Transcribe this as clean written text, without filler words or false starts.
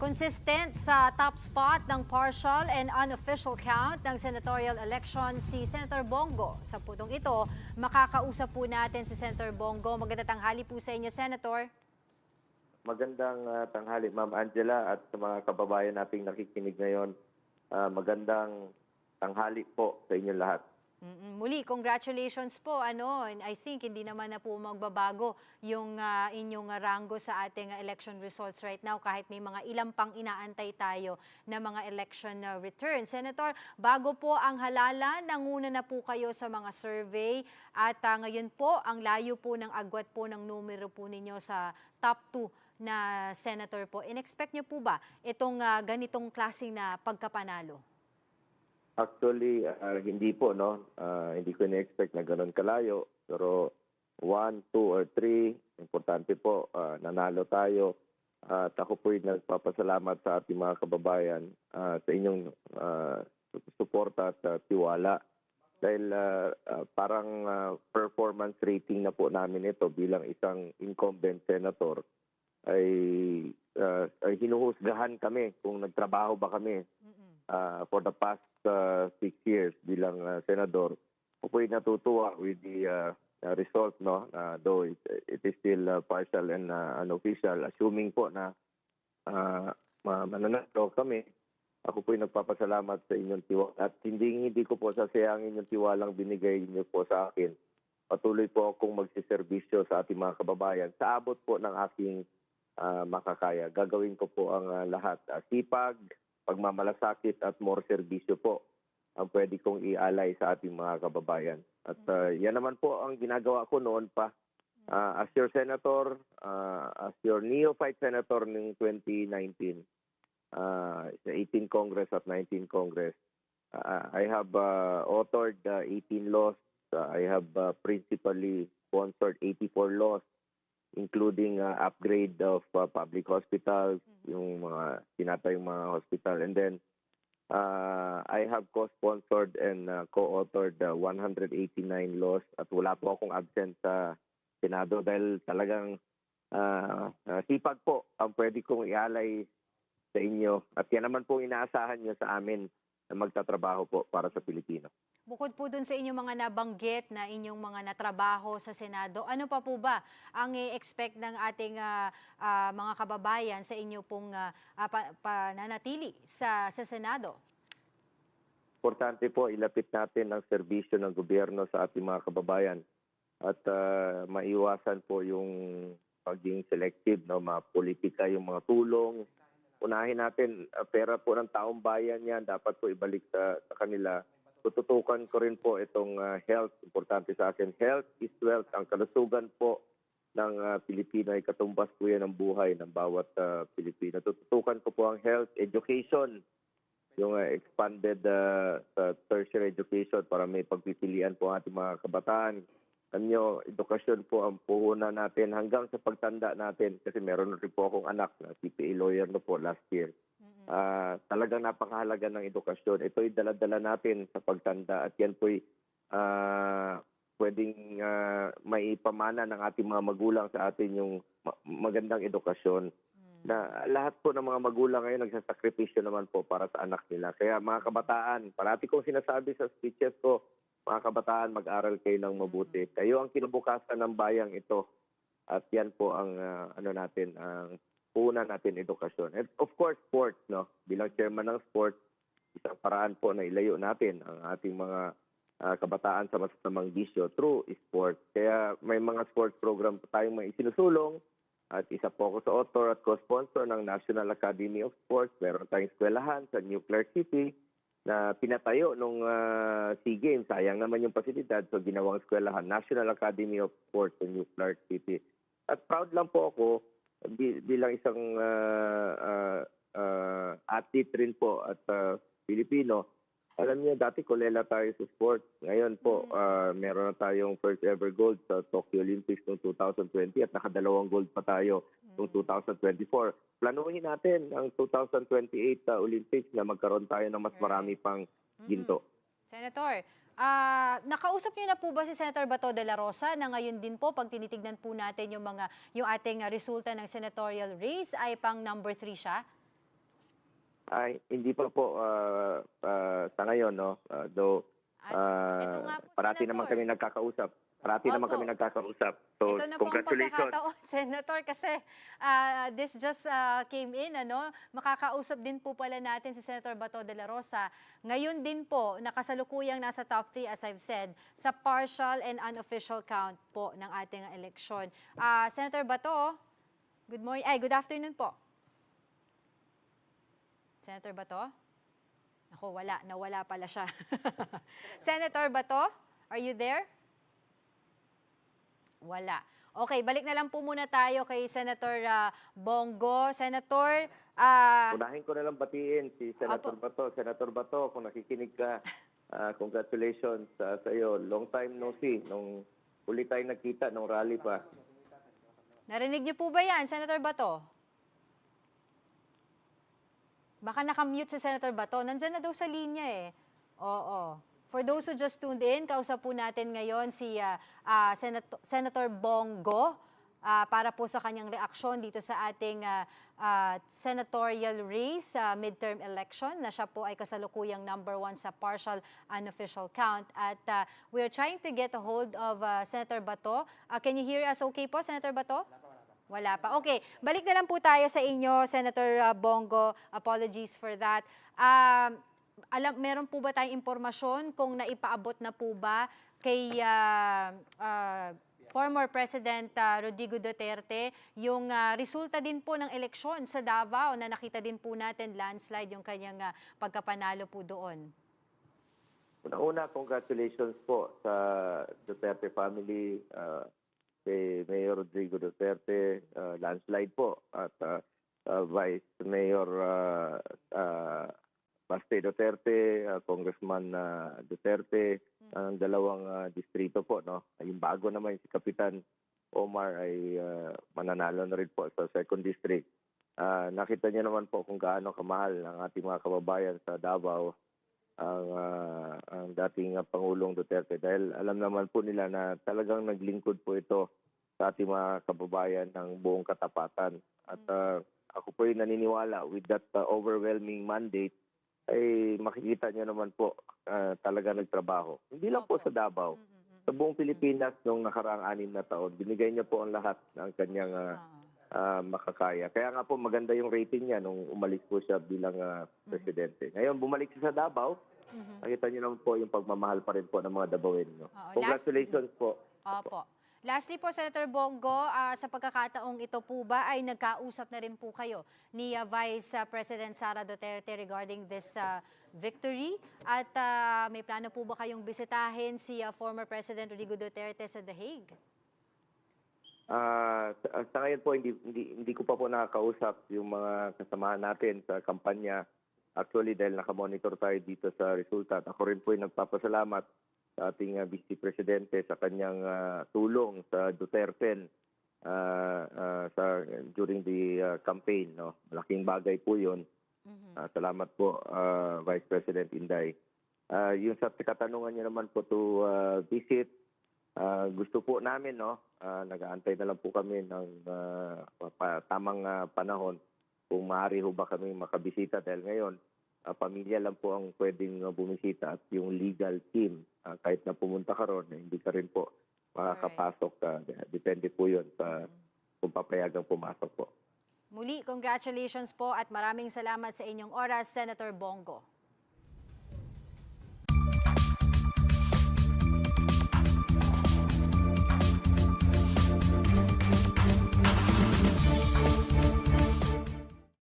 Consistent sa top spot ng partial and unofficial count ng senatorial election si Senator Bongo. Sa putong ito, makakausap po natin si Senator Bongo. Magandang tanghali po sa inyo, Senator. Magandang tanghali, Ma'am Angela, at sa mga kababayan nating nakikinig ngayon. Magandang tanghali po sa inyo lahat. Muli, congratulations po. And I think hindi naman na po magbabago yung inyong ranggo sa ating election results right now kahit may mga ilang pang inaantay tayo na mga election return. Senator, bago po ang halalan, nanguna na po kayo sa mga survey at ngayon po ang layo po ng agwat po ng numero po ninyo sa top 2 na senator po. In-expect nyo po ba itong ganitong klaseng na pagkapanalo? Actually, hindi po, no? Hindi ko na-expect na ganun kalayo. Pero 1, 2, or 3, importante po, nanalo tayo. At ako po'y nagpapasalamat sa ating mga kababayan sa inyong suporta at tiwala. Dahil parang performance rating na po namin ito bilang isang incumbent senator ay hinuhusgahan kami kung nagtrabaho ba kami for the past 6 years bilang senador. Ako po'y natutuwa with the result, no? Though it is still partial and unofficial. Assuming po na mananalo kami, ako po'y nagpapasalamat sa inyong tiwala. At hindi ko po sasayangin yung tiwalang binigay niyo po sa akin. Patuloy po akong magsiservisyo sa ating mga kababayan. Sa abot po ng aking makakaya. Gagawin ko po ang lahat. Sipag, pagmamalasakit at more serbisyo po ang pwede kong ialay sa ating mga kababayan. At yan naman po ang ginagawa ko noon pa. As your senator, as your neophyte senator ng 2019, sa 18 Congress at 19 Congress, I have authored 18 laws. I have principally sponsored 84 laws, including upgrade of public hospitals, yung mga tinatayong mga hospital. And then, I have co-sponsored and co-authored 189 laws at wala po akong absent sa Senado dahil talagang sipag po ang pwede kong ialay sa inyo. At yan naman po inaasahan nyo sa amin na magtatrabaho po para sa Pilipino. Bukod po dun sa inyong mga nabanggit na inyong mga natrabaho sa Senado, ano pa po ba ang i-expect ng ating mga kababayan sa inyo pong pananatili sa Senado? Importante po ilapit natin ang serbisyo ng gobyerno sa ating mga kababayan at maiwasan po yung pagiging selective, no? Mga politika, yung mga tulong. Unahin natin, pera po ng taong bayan yan, dapat po ibalik sa kanila. Tututukan ko rin po itong health. Importante sa akin, health is wealth. Ang kalusugan po ng Pilipino ay katumbas po yan ng buhay ng bawat Pilipino. Tututukan ko po ang health, education, yung expanded tertiary education para may pagpipilian po ang ating mga kabataan. Anyo, edukasyon po ang puhunan natin hanggang sa pagtanda natin kasi meron rin po akong anak na CPA lawyer na po last year. Talagang napakahalaga ng edukasyon. Ito'y dala-dala natin sa pagtanda at yan po'y pwedeng maipamana ng ating mga magulang sa atin yung magandang edukasyon. Na lahat po ng mga magulang ngayon nagsasakripisyo naman po para sa anak nila. Kaya mga kabataan, parati kong sinasabi sa speeches ko, mga kabataan, mag-aral kayo ng mabuti. Kayo ang kinabukasan ng bayang ito. At yan po ang natin, ang una natin edukasyon. And of course, sports, no? Bilang chairman ng sports, isang paraan po na ilayo natin ang ating mga kabataan sa masasamang bisyo through sports. Kaya may mga sports program po tayong may isinusulong at isa po ako sa author at co-sponsor ng National Academy of Sports. Meron tayong eskwelahan sa New Clark City na pinatayo nung SEA Games. Sayang naman yung pasilidad, so ginawang eskwelahan, National Academy of Sports sa New Clark City. At proud lang po ako bilang isang athlete rin po at Pilipino. Alam niyo, dati kolela tayo sa sport. Ngayon po, meron na tayong first ever gold sa Tokyo Olympics noong 2020 at nakadalawang gold pa tayo noong 2024. Planuhin natin ang 2028 Olympics na magkaroon tayo ng mas marami pang ginto. Senator, nakausap niyo na po ba si Senator Bato de la Rosa na ngayon din po pag tinitignan po natin yung ating resulta ng senatorial race ay pang number 3 siya? Ay, hindi pa po sa ngayon, no? Though At ito nga po, parati naman Senator. kami nagkakausap. Parati naman kami Opo. nagkakausap. So, Ito na po ang congratulations. pagkakataon, Senator, kasi this just came in, ano? Makakausap din po pala natin si Senator Bato de la Rosa. Ngayon din po, nakasalukuyang nasa top 3, as I've said, sa partial and unofficial count po ng ating eleksyon. Senator Bato, good morning, ay, good afternoon po. Senator Bato? Ako, nawala pala siya. Senator Bato, are you there? Wala. Okay, balik na lang po muna tayo kay Senator Bongo. Senator, Unahin ko na lang batiin si Senator Opo. Bato. Senator Bato, kung nakikinig ka, congratulations sa iyo. Long time no see. Nung uli tayo nagkita, nung rally pa. narinig niyo po ba yan, Senator Bato? Baka nakamute si Senator Bato. Nandyan na daw sa linya eh. Oo. For those who just tuned in, kausap po natin ngayon si Senator Bongo para po sa kanyang reaksyon dito sa ating senatorial race, midterm election, na siya po ay kasalukuyang #1 sa partial unofficial count. At we're trying to get a hold of Senator Bato. Can you hear us okay po, Senator Bato? Wala pa. Okay, balik na lang po tayo sa inyo, Senator Bongo. Apologies for that. Meron po ba tayong impormasyon kung naipaabot na po ba kay former President Rodrigo Duterte yung resulta din po ng eleksyon sa Davao na nakita din po natin landslide yung kanyang pagkapanalo po doon? Una, congratulations po sa Duterte family, kay Mayor Rodrigo Duterte, landslide po, at Vice Mayor Baste Duterte, Congressman Duterte, ang dalawang distrito po, no. Yung bago naman si Kapitan Omar ay mananalo na rin po sa 2nd District. Nakita niyo naman po kung gaano kamahal ng ating mga kababayan sa Davao ang dating Pangulong Duterte, dahil alam naman po nila na talagang naglingkod po ito sa ating mga kababayan ng buong katapatan. At ako po ay naniniwala with that overwhelming mandate ay makikita niyo naman po talaga nagtrabaho. Hindi lang po Opo. sa Davao, sa buong Pilipinas noong nakaraang 6 na taon, binigay niya po ang lahat ng kanyang makakaya. Kaya nga po maganda yung rating niya nung umalis po siya bilang presidente. Ngayon, bumalik siya sa Davao, nakita niyo naman po yung pagmamahal pa rin po ng mga Davaoenyo. Oo, Congratulations po. Opo. Lastly po, Senator Bongo, sa pagkakataong ito po ba ay nagkausap na rin po kayo ni Vice President Sara Duterte regarding this victory? At may plano po ba kayong bisitahin si former President Rodrigo Duterte sa The Hague? Sa ngayon po, hindi ko pa po nakakausap yung mga kasamahan natin sa kampanya. Actually, dahil nakamonitor tayo dito sa resulta. At ako rin po ay nagpapasalamat sa ating Vice Presidente sa kanyang tulong sa Duterte during the campaign. No? Malaking bagay po yun. Salamat po, Vice President Inday. Yung sa katanungan niyo naman po to visit, gusto po namin, no? Nag-aantay na lang po kami ng tamang panahon kung maaari ho ba kami makabisita, dahil ngayon pamilya lang po ang pwedeng bumisita at yung legal team, kahit na pumunta ka ron, hindi ka rin po makakapasok. Depende po yun sa kung papayagang pumasok po. Muli, congratulations po at maraming salamat sa inyong oras, Senator Bongo.